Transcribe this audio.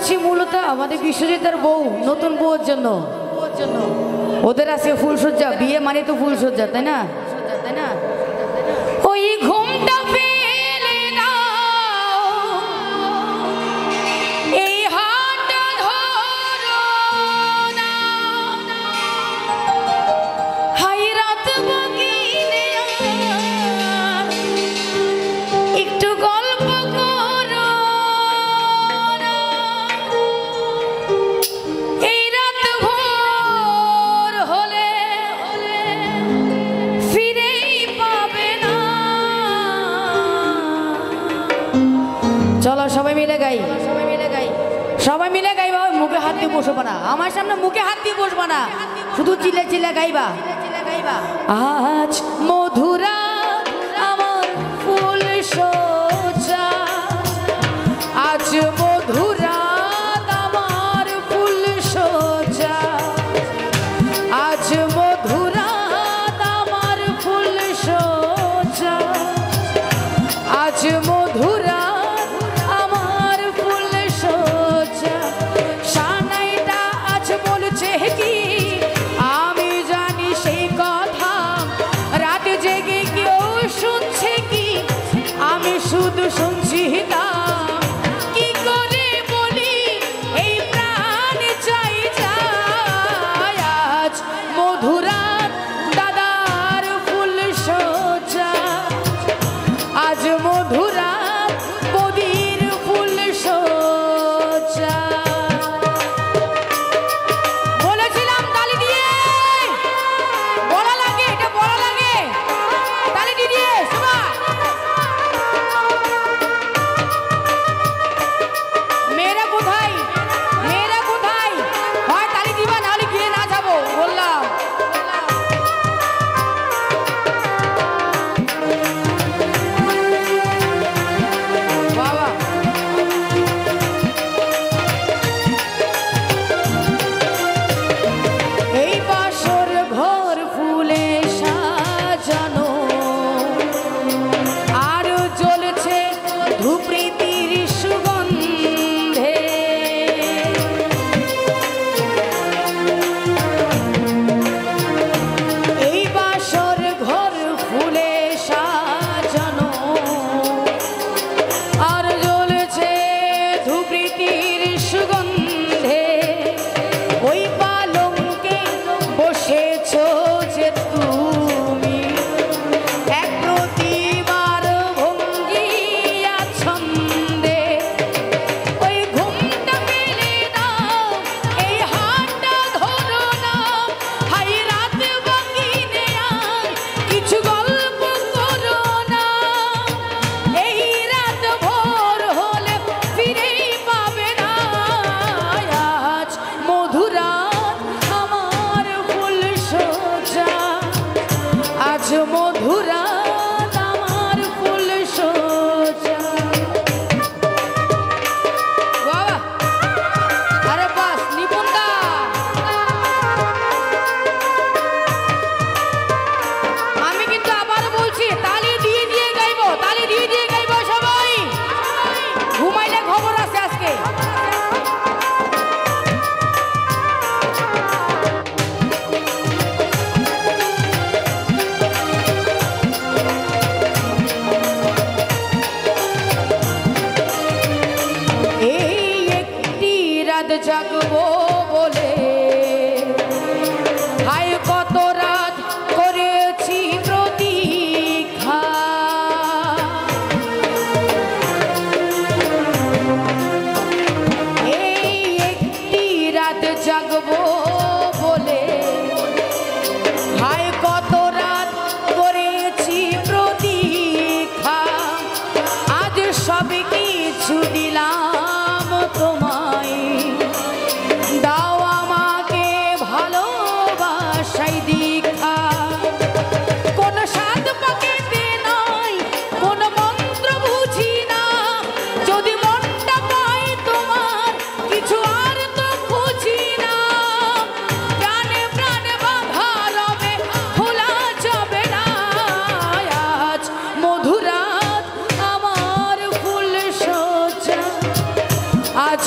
করছি মূলত আমাদের বিশ্বজিতের বউ, নতুন বউর জন্য। ওদের আছে ফুলসজ্জা, বিয়ে মানে তো ফুলসজ্জা, তাই না? ওই ঘুমটা ফেলে দাও, এই হাতটা ধরো না, হাই রাত বাগিনে একটু গল্প করো না, এই রাত ভোর হলে ফিরেই পাবে না। চলো সবাই মিলে গাই, সবাই মিলে গাইবা। মুখে হাত দিয়ে বসবো না, আমার সামনে মুখে হাত দিয়ে বসবো না, শুধু চিল্লে চিল্লে গাইবা। আজ মধুরা আমার ফুল সজ্জা, আজ মধুরা আমার ফুল সজ্জা, আজ মধুরা আমার ফুল সজ্জা, আজ মধুরা আমার ফুল সজ্জা। সানাইটা আজ বলছে কি আমি জানি সেই কথা, রাত জেগে কেউ শুনছে কি আমি শুধু শুনছি না। কি করে বলি এই প্রাণ চাই যায়, আজ মধুরা দাদার ফুল সজ্জা, আজ মধুরা বদির ফুল সজ্জা। বলেছিলাম তালি দিয়ে বড় লাগে, এটা বড় লাগে, তালি দিয়ে সবাই। মেয়েরা কোথায়, মেয়েরা কোথায়? হয় তালি দিবা, নাহলে গিয়ে না যাবো বললাম। বাবা এই বাসর ঘর ফুলে সাজানো, আর জ্বলছে ধূপৃতির সুগন্ধে, এই বাসর ঘর ফুলে সাজানো, আর জ্বলছে ধূপৃতির সুগন্ধে। ওই পালঙ্কে বসেছো যে তুমি, এক প্রতিবার ভঙ্গি ছন্দে। ওই ঘুমটা ফেলে দাও, এই হাতটা ধরো না, হাই রাত বাগিনে আর কিছু গল্প করো না, এই রাত ভোর হলে ফিরেই পাবে না। আজ মধুরা আমার ফুল সজ্জা, আজ মধুরা আমার ফুল সজ্জা। বাবা আরে বাস নিপুণদা, আমি কিন্তু আবার বলছি তালি দিয়ে দিয়ে গাইবো, তালি দিয়ে দিয়ে গাইবো সবাই। ঘুমাইলে খবর আছে আজকে। এই একটি রাত জাগবো বলে, হাই কত রাত করেছি প্রতীক্ষা, এই একটি রাত জাগবো বলে, হাই কত রাত করেছি প্রতীক্ষা, আজ সব কিছু দিলাম তোমায়, দাও আমাকে ভালোবাসাই দীক্ষা। কোন সাত পাকেতে নাই, কোন মন্ত্র বুঝি না, যদি মনটা পাই তোমার কিছু আর তো খুঁজি না, প্রাণে প্রাণে বাঁধা রবে খোলা যাবে না। আজ মধুরা আমার ফুল সজ্জা, আজ